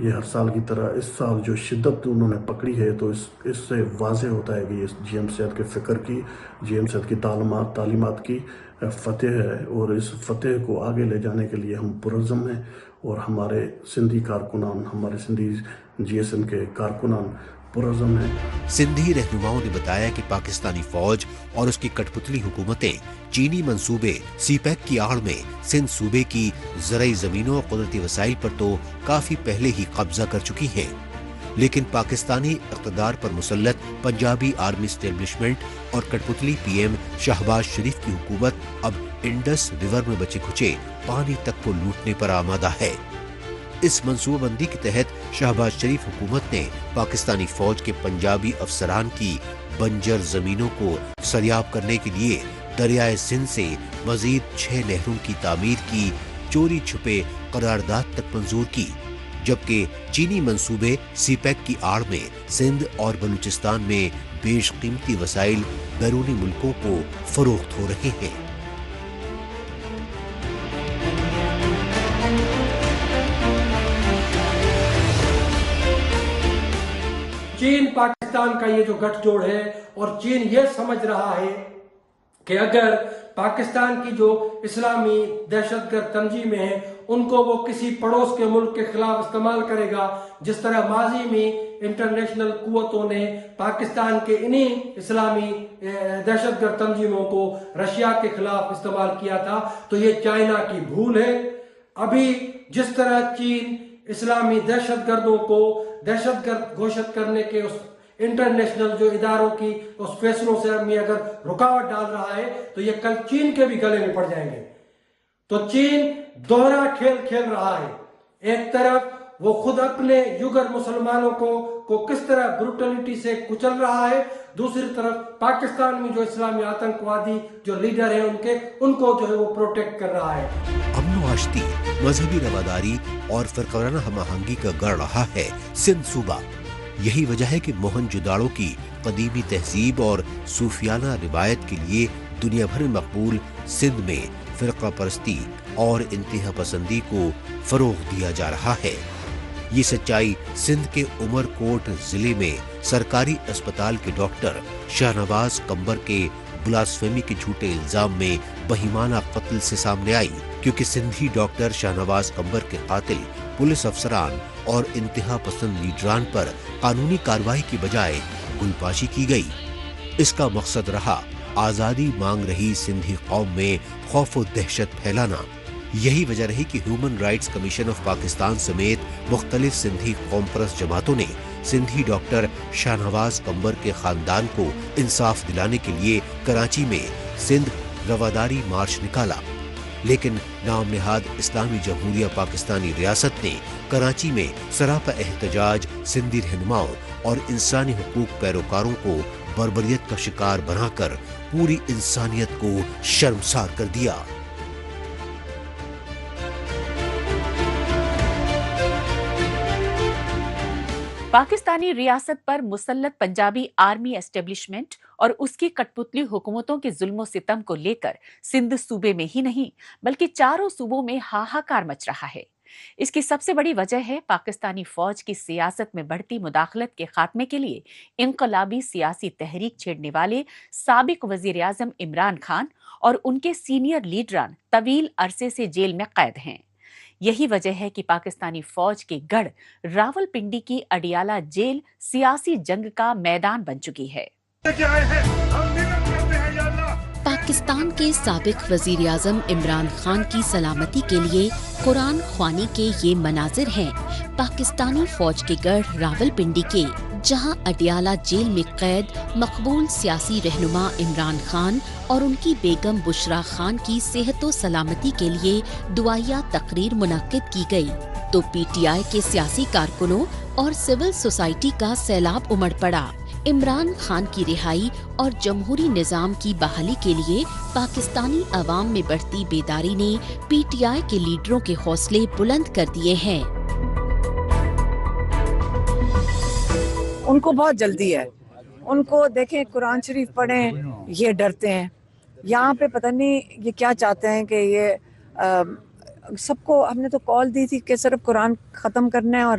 یہ ہر سال کی طرح اس سال جو شدت انہوں نے پکڑی ہے تو اس سے واضح ہوتا ہے کہ یہ جی ایم صحت کے فکر کی، جی ایم صحت کی تعلیمات کی فتح ہے، اور اس فتح کو آگے لے جانے کے لیے ہم پرعزم ہیں، اور ہمارے سندھی کارکنان، ہمارے سندھی جی ایس ایم کے کارکنان پرعزم ہیں۔ سندھی رہنماؤں نے بتایا کہ پاکستانی فوج اور اس کی کٹ پتلی حکومتیں چینی منصوبے سی پیک کی آڑ میں سندھ صوبے کی زرعی زمینوں اور قدرتی وسائل پر تو کافی پہلے ہی قبضہ کر چکی ہیں، لیکن پاکستانی اقتدار پر مسلط پنجابی آرمی اسٹیبلشمنٹ اور کٹ پتلی پی ایم شہباز شریف کی حکومت اب انڈس ریور میں بچے کھچے پانی تک کو لوٹنے پر آمادہ ہے۔ اس منصوبہ بندی کے تحت شہباز شریف حکومت نے پاکستانی فوج کے پنجابی افسران کی بنجر زمینوں کو سریاب کرنے کے لیے دریائے سندھ سے مزید 6 نہروں کی تعمیر کی چوری چھپے قرارداد تک منظور کی، جبکہ چینی منصوبے سی پیک کی آڑ میں سندھ اور بلوچستان میں بیش قیمتی وسائل بیرونی ملکوں کو فروخت ہو رہے ہیں۔ چین پاکستان کا یہ جو گٹھ جوڑ ہے، اور چین یہ سمجھ رہا ہے کہ اگر پاکستان کی جو اسلامی دہشت گرد تنظیمیں ہیں ان کو وہ کسی پڑوس کے ملک کے خلاف استعمال کرے گا، جس طرح ماضی میں انٹرنیشنل قوتوں نے پاکستان کے انہی اسلامی دہشت گرد تنظیموں کو رشیا کے خلاف استعمال کیا تھا، تو یہ چائنا کی بھول ہے۔ ابھی جس طرح چین اسلامی دہشت گردوں کو دہشت گرد گھوشت کرنے کے اس انٹرنیشنل جو اداروں کی اس فیصلوں سے میں اگر رکاوٹ ڈال رہا ہے تو یہ کل چین کے بھی گلے میں پڑ جائیں گے۔ تو چین دوہرا کھیل کھیل رہا ہے، ایک طرف وہ خود اپنے یوگر مسلمانوں کو کس طرح بروٹلٹی سے کچل رہا ہے، دوسری طرف پاکستان میں جو اسلامی آتنکوادی جو لیڈر ہیں ان کو جو ہے وہ پروٹیکٹ کر رہا ہے۔ امن و آشتی، مذہبی رواداری اور فرقہ وارانہ ہم آہنگی کا گڑھ رہا ہے سندھ صوبہ۔ یہی وجہ ہے کہ موہن جداڑو کی قدیمی تہذیب اور صوفیانہ روایت کے لیے دنیا بھر میں مقبول سندھ میں فرقہ پرستی اور انتہا پسندی کو فروغ دیا جا رہا ہے۔ یہ سچائی سندھ کے عمر کوٹ ضلع میں سرکاری اسپتال کے ڈاکٹر شاہنواز قمبر کے بلاسفیمی کے جھوٹے الزام میں بہیمانہ قتل سے سامنے آئی، کیونکہ سندھی ڈاکٹر شاہنواز قمبر کے قاتل پولیس افسران اور انتہا پسند لیڈران پر قانونی کارروائی کی بجائے گلپاشی کی گئی۔ اس کا مقصد رہا آزادی مانگ رہی سندھی قوم میں خوف و دہشت پھیلانا۔ یہی وجہ رہی کہ human rights commission of Pakistan سمیت مختلف سندھی قوم پرست جماعتوں نے سندھی ڈاکٹر شاہنواز قمبر کے خاندان کو انصاف دلانے کے لیے کراچی میں سندھ رواداری مارچ نکالا، لیکن نام نہاد اسلامی جمہوریہ پاکستانی ریاست نے کراچی میں سراپا احتجاج سندھی رہنماؤں اور انسانی حقوق پیروکاروں کو بربریت کا شکار بنا کر پوری انسانیت کو شرمسار کر دیا۔ پاکستانی ریاست پر مسلط پنجابی آرمی اسٹیبلشمنٹ اور اس کی کٹ پتلی حکومتوں کے ظلم و ستم کو لے کر سندھ صوبے میں ہی نہیں بلکہ چاروں صوبوں میں ہاہاکار مچ رہا ہے۔ اس کی سب سے بڑی وجہ ہے پاکستانی فوج کی سیاست میں بڑھتی مداخلت کے خاتمے کے لیے انقلابی سیاسی تحریک چھیڑنے والے سابق وزیر اعظم عمران خان اور ان کے سینئر لیڈران طویل عرصے سے جیل میں قید ہیں۔ یہی وجہ ہے کہ پاکستانی فوج کے گڑھ راول پنڈی کی اڈیالہ جیل سیاسی جنگ کا میدان بن چکی ہے۔ پاکستان کے سابق وزیر اعظم عمران خان کی سلامتی کے لیے قرآن خوانی کے یہ مناظر ہیں پاکستانی فوج کے گڑھ راول پنڈی کے، جہاں اڈیالہ جیل میں قید مقبول سیاسی رہنما عمران خان اور ان کی بیگم بشرا خان کی صحت و سلامتی کے لیے دعائیہ تقریر منعقد کی گئی تو پی ٹی آئی کے سیاسی کارکنوں اور سول سوسائٹی کا سیلاب امڑ پڑا۔ عمران خان کی رہائی اور جمہوری نظام کی بحالی کے لیے پاکستانی عوام میں بڑھتی بیداری نے پی ٹی آئی کے لیڈروں کے حوصلے بلند کر دیے ہیں۔ ان کو بہت جلدی ہے، ان کو دیکھیں قرآن شریف پڑھیں یہ ڈرتے ہیں، یہاں پہ پتہ نہیں یہ کیا چاہتے ہیں کہ یہ سب کو، ہم نے تو کال دی تھی کہ صرف قرآن ختم کرنا ہے اور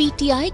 PTI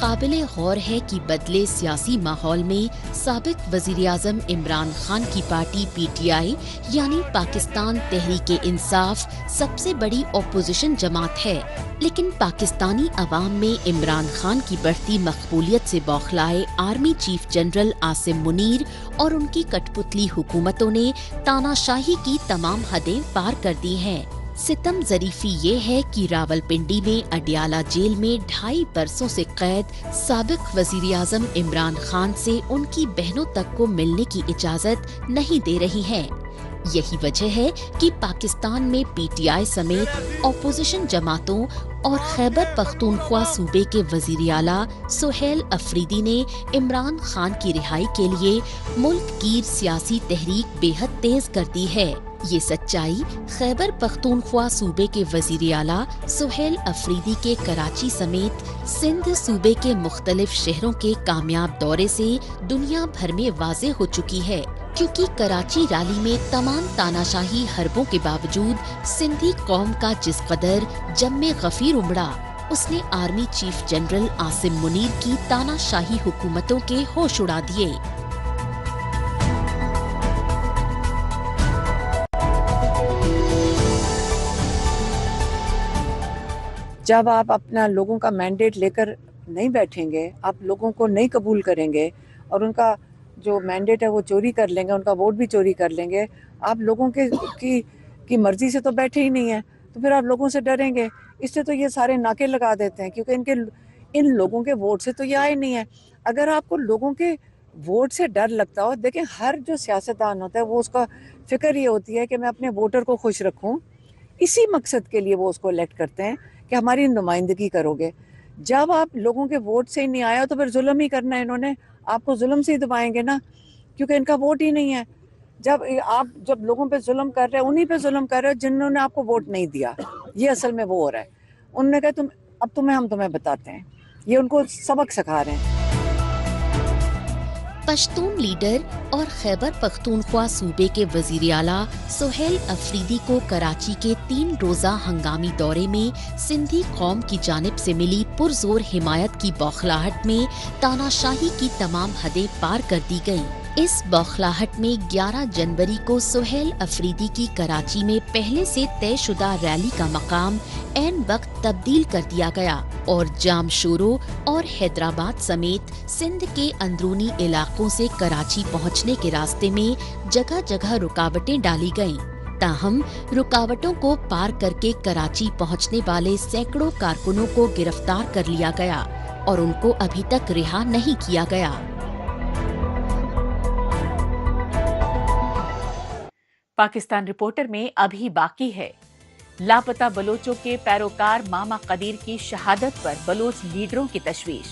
قابل غور ہے کہ بدلے سیاسی ماحول میں سابق وزیر اعظم عمران خان کی پارٹی پی ٹی آئی یعنی پاکستان تحریک انصاف سب سے بڑی اپوزیشن جماعت ہے، لیکن پاکستانی عوام میں عمران خان کی بڑھتی مقبولیت سے بوکھلائے army chief general Asim Munir اور ان کی کٹ پتلی حکومتوں نے تاناشاہی کی تمام حدیں پار کر دی ہیں۔ ستم ظریفی یہ ہے کہ راولپنڈی میں اڈیالہ جیل میں 2.5 برسوں سے قید سابق وزیر اعظم عمران خان سے ان کی بہنوں تک کو ملنے کی اجازت نہیں دے رہی ہیں۔ یہی وجہ ہے کہ پاکستان میں پی ٹی آئی سمیت اپوزیشن جماعتوں اور خیبر پختونخوا صوبے کے وزیر اعلیٰ سہیل افریدی نے عمران خان کی رہائی کے لیے ملک گیر سیاسی تحریک بے حد تیز کر دی ہے۔ یہ سچائی خیبر پختونخوا صوبے کے وزیر اعلیٰ سہیل افریدی کے کراچی سمیت سندھ صوبے کے مختلف شہروں کے کامیاب دورے سے دنیا بھر میں واضح ہو چکی ہے، کیونکہ کراچی ریلی میں تمام تاناشاہی حربوں کے باوجود سندھی قوم کا جس قدر جم غفیر امڑا، اس نے army chief general Asim Munir کی تاناشاہی حکومتوں کے ہوش اڑا دیے۔ جب آپ اپنا لوگوں کا مینڈیٹ لے کر نہیں بیٹھیں گے، آپ لوگوں کو نہیں قبول کریں گے اور ان کا جو مینڈیٹ ہے وہ چوری کر لیں گے، ان کا ووٹ بھی چوری کر لیں گے، آپ لوگوں کی مرضی سے تو بیٹھے ہی نہیں ہیں، تو پھر آپ لوگوں سے ڈریں گے۔ اس سے تو یہ سارے ناکے لگا دیتے ہیں، کیونکہ ان لوگوں کے ووٹ سے تو یہ آئے نہیں ہیں۔ اگر آپ کو لوگوں کے ووٹ سے ڈر لگتا ہو، دیکھیں ہر جو سیاستدان ہوتا ہے وہ اس کا فکر یہ ہوتی ہے کہ میں اپنے ووٹر کو خوش رکھوں، اسی مقصد کے لیے وہ اس کو الیکٹ کرتے ہیں کہ ہماری نمائندگی کرو گے۔ جب آپ لوگوں کے ووٹ سے ہی نہیں آیا تو پھر ظلم ہی کرنا ہے، انہوں نے آپ کو ظلم سے ہی دبائیں گے نا، کیونکہ ان کا ووٹ ہی نہیں ہے۔ جب لوگوں پہ ظلم کر رہے ہیں، انہی پہ ظلم کر رہے ہیں جنہوں نے آپ کو ووٹ نہیں دیا۔ یہ اصل میں وہ ہو رہا ہے۔ انہوں نے کہا ہم تمہیں بتاتے ہیں، یہ ان کو سبق سکھا رہے ہیں۔ پشتون لیڈر اور خیبر پختونخوا صوبے کے وزیر اعلیٰ سہیل افریدی کو کراچی کے 3 روزہ ہنگامی دورے میں سندھی قوم کی جانب سے ملی پرزور حمایت کی بوکھلاہٹ میں تاناشاہی کی تمام حدیں پار کر دی گئیں۔ اس بوکھلاہٹ میں 11 جنوری کو سہیل افریدی کی کراچی میں پہلے سے طے شدہ ریلی کا مقام عین وقت تبدیل کر دیا گیا اور جام شورو اور حیدرآباد سمیت سندھ کے اندرونی علاقوں سے کراچی پہنچنے کے راستے میں جگہ جگہ رکاوٹیں ڈالی گئیں۔ تاہم رکاوٹوں کو پار کر کے کراچی پہنچنے والے سینکڑوں کارکنوں کو گرفتار کر لیا گیا اور ان کو ابھی تک رہا نہیں کیا گیا۔ پاکستان رپورٹر میں ابھی باقی ہے، لاپتہ بلوچوں کے پیروکار ماما قدیر کی شہادت پر بلوچ لیڈروں کی تشویش۔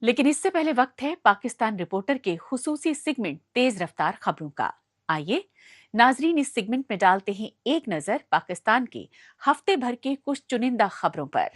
لیکن اس سے پہلے وقت ہے پاکستان رپورٹر کے خصوصی سیگمنٹ تیز رفتار خبروں کا۔ آئیے ناظرین اس سیگمنٹ میں ڈالتے ہیں ایک نظر پاکستان کے ہفتے بھر کے کچھ چنندہ خبروں پر۔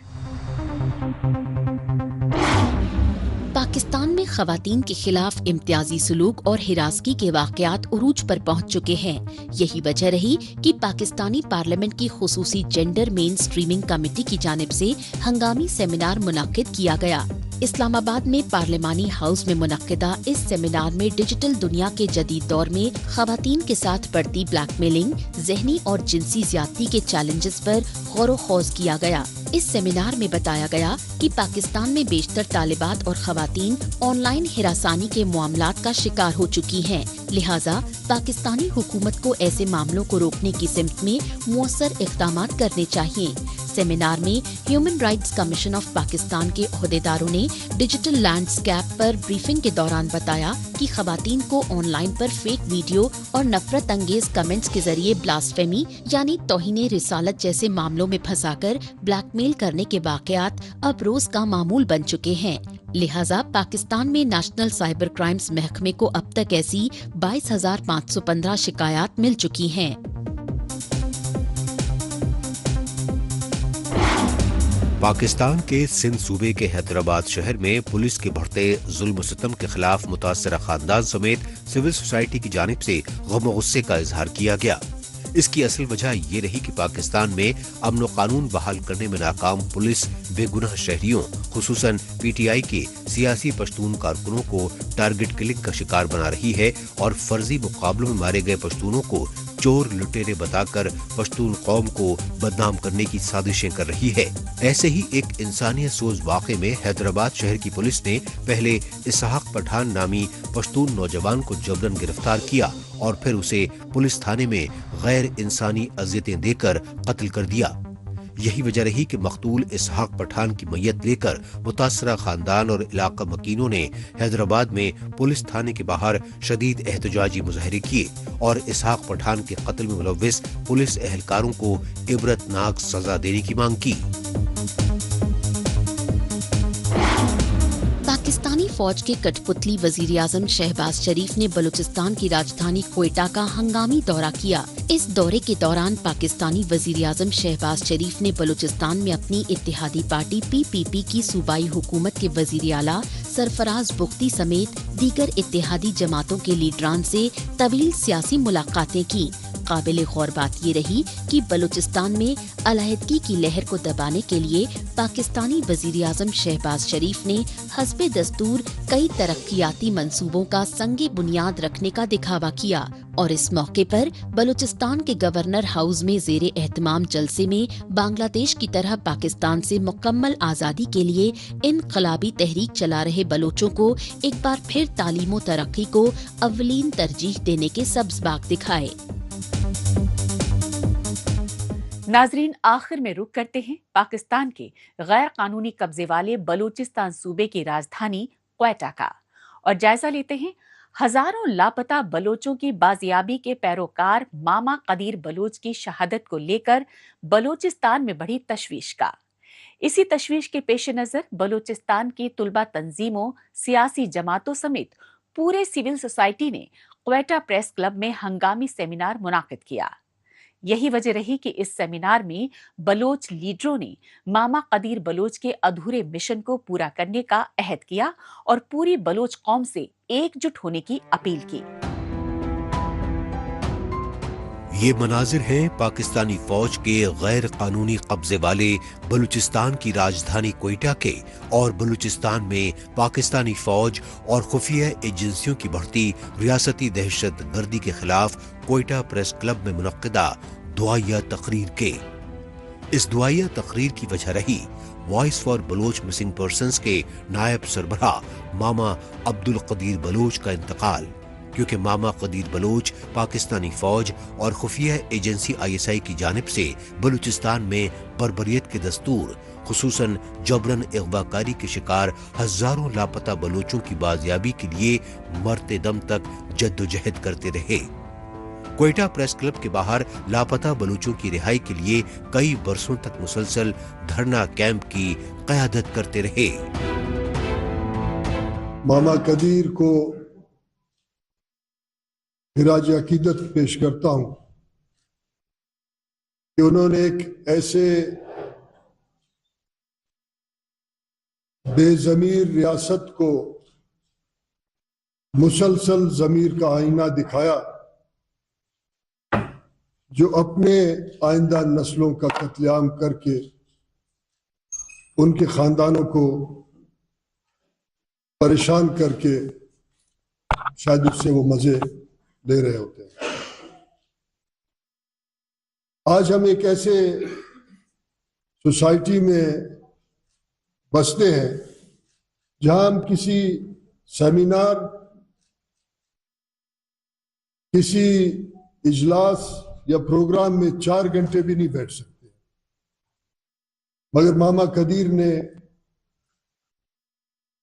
پاکستان میں خواتین کے خلاف امتیازی سلوک اور ہراسگی کے واقعات عروج پر پہنچ چکے ہیں۔ یہی وجہ رہی کہ پاکستانی پارلیمنٹ کی خصوصی جینڈر مین سٹریمنگ کمیٹی کی جانب سے ہنگامی سیمینار منعقد کیا گیا۔ اسلام آباد میں پارلیمانی ہاؤس میں منعقدہ اس سیمینار میں ڈیجیٹل دنیا کے جدید دور میں خواتین کے ساتھ بڑھتی بلیک میلنگ، ذہنی اور جنسی زیادتی کے چیلنجز پر غور و خوض کیا گیا۔ اس سیمینار میں بتایا گیا کہ پاکستان میں بیشتر طالبات اور خواتین آن لائن ہراسانی کے معاملات کا شکار ہو چکی ہیں، لہٰذا پاکستانی حکومت کو ایسے معاملوں کو روکنے کی سمت میں مؤثر اقدامات کرنے چاہیے۔ سیمینار میں human rights commission of Pakistan کے عہدیداروں نے ڈیجیٹل لینڈسکیپ پر بریفنگ کے دوران بتایا کہ خواتین کو on line per fake video اور نفرت انگیز کمنٹس کے ذریعے بلاسفیمی یعنی توہین رسالت جیسے معاملوں میں پھنسا کر بلیک میل کرنے کے واقعات اب روز کا معمول بن چکے ہیں، لہٰذا پاکستان میں نیشنل سائبر کرائمز محکمے کو اب تک ایسی 22,515 شکایات مل چکی ہیں۔ پاکستان کے سندھ صوبے کے حیدرآباد شہر میں پولیس کے بڑھتے ظلم و ستم کے خلاف متاثرہ خاندان سمیت سول سوسائٹی کی جانب سے غم و غصے کا اظہار کیا گیا۔ اس کی اصل وجہ یہ رہی کہ پاکستان میں امن و قانون بحال کرنے میں ناکام پولیس بے گناہ شہریوں خصوصاً پی ٹی آئی کے سیاسی پشتون کارکنوں کو ٹارگٹ کلنگ کا شکار بنا رہی ہے اور فرضی مقابلوں میں مارے گئے پشتونوں کو چور لٹیرے بتا کر پشتون قوم کو بدنام کرنے کی سازشیں کر رہی ہے۔ ایسے ہی ایک انسانیت سوز واقعے میں حیدرآباد شہر کی پولیس نے پہلے اسحاق پٹھان نامی پشتون نوجوان کو جبراً گرفتار کیا اور پھر اسے پولیس تھانے میں غیر انسانی اذیتیں دے کر قتل کر دیا۔ یہی وجہ رہی کہ مقتول اسحاق پٹھان کی میت لے کر متاثرہ خاندان اور علاقہ مکینوں نے حیدرآباد میں پولیس تھانے کے باہر شدید احتجاجی مظاہرے کیے اور اسحاق پٹھان کے قتل میں ملوث پولیس اہلکاروں کو عبرتناک سزا دینے کی مانگ کی۔ پاکستانی فوج کے کٹ پتلی وزیر اعظم شہباز شریف نے بلوچستان کی راجدھانی کوئٹہ کا ہنگامی دورہ کیا۔ اس دورے کے دوران پاکستانی وزیر اعظم شہباز شریف نے بلوچستان میں اپنی اتحادی پارٹی پی پی پی کی صوبائی حکومت کے وزیر اعلیٰ سرفراز بگٹی سمیت دیگر اتحادی جماعتوں کے لیڈران سے طویل سیاسی ملاقاتیں کی۔ قابل غور بات یہ رہی کہ بلوچستان میں علیحدگی کی لہر کو دبانے کے لیے پاکستانی وزیر اعظم شہباز شریف نے حسب دستور کئی ترقیاتی منصوبوں کا سنگ بنیاد رکھنے کا دکھاوا کیا اور اس موقع پر بلوچستان کے گورنر ہاؤس میں زیر اہتمام جلسے میں بنگلہ دیش کی طرح پاکستان سے مکمل آزادی کے لیے انقلابی تحریک چلا رہے بلوچوں کو ایک بار پھر تعلیم و ترقی کو اولین ترجیح دینے کے سبز باغ دکھائے۔ ناظرین، آخر میں رخ کرتے ہیں پاکستان کے غیر قانونی قبضے والے بلوچستان صوبے کی راجدھانی کوئٹہ کا اور جائزہ لیتے ہیں ہزاروں لاپتہ بلوچوں کی بازیابی کے پیروکار ماما قدیر بلوچ کی شہادت کو لے کر بلوچستان میں بڑھی تشویش کا۔ اسی تشویش کے پیش نظر بلوچستان کی طلبہ تنظیموں، سیاسی جماعتوں سمیت پورے سول سوسائٹی نے کوئٹہ پریس کلب میں ہنگامی سیمینار منعقد کیا۔ یہی وجہ رہی کہ اس سیمینار میں بلوچ لیڈروں نے ماما قدیر بلوچ کے ادھورے مشن کو پورا کرنے کا عہد کیا اور پوری بلوچ قوم سے ایک جٹ ہونے کی اپیل کی۔ یہ مناظر ہیں پاکستانی فوج کے غیر قانونی قبضے والے بلوچستان کی راجدھانی کوئٹہ کے اور بلوچستان میں پاکستانی فوج اور خفیہ ایجنسیوں کی بڑھتی ریاستی دہشت گردی کے خلاف کوئٹہ پریس کلب میں منعقدہ دعائیہ تقریر کے۔ اس دعائیہ تقریر کی وجہ رہی voice for Baloch missing persons کے نائب سربراہ ماما عبدالقدیر بلوچ کا انتقال، کیونکہ ماما قدیر بلوچ پاکستانی فوج اور خفیہ ایجنسی آئی ایس آئی کی جانب سے بلوچستان میں بربریت کے دستور خصوصاً جبراً اغوا کاری کے شکار ہزاروں لاپتہ بلوچوں کی بازیابی کے لیے مرتے دم تک جدوجہد کرتے رہے۔ کوئٹہ پریس کلب کے باہر لاپتہ بلوچوں کی رہائی کے لیے کئی برسوں تک مسلسل دھرنا کیمپ کی قیادت کرتے رہے۔ ماما قدیر کو خراج عقیدت پیش کرتا ہوں کہ انہوں نے ایک ایسے بے ضمیر ریاست کو مسلسل ضمیر کا آئینہ دکھایا جو اپنے آئندہ نسلوں کا قتل عام کر کے ان کے خاندانوں کو پریشان کر کے شاید اس سے وہ مزے لے رہے ہوتے ہیں۔ آج ہم ایک ایسے سوسائٹی میں بستے ہیں جہاں ہم کسی سیمینار، کسی اجلاس یا پروگرام میں 4 گھنٹے بھی نہیں بیٹھ سکتے، مگر ماما قدیر نے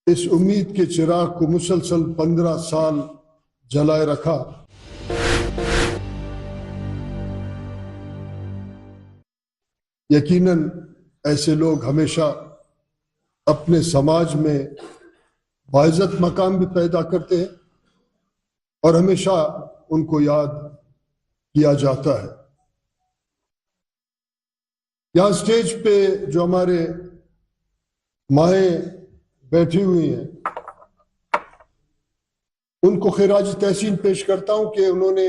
اس امید کے چراغ کو مسلسل 15 سال جلائے رکھا۔ یقیناً ایسے لوگ ہمیشہ اپنے سماج میں باعزت مقام بھی پیدا کرتے ہیں اور ہمیشہ ان کو یاد کیا جاتا ہے۔ یہاں سٹیج پہ جو ہمارے مائیں بیٹھی ہوئی ہیں ان کو خراج تحسین پیش کرتا ہوں کہ انہوں نے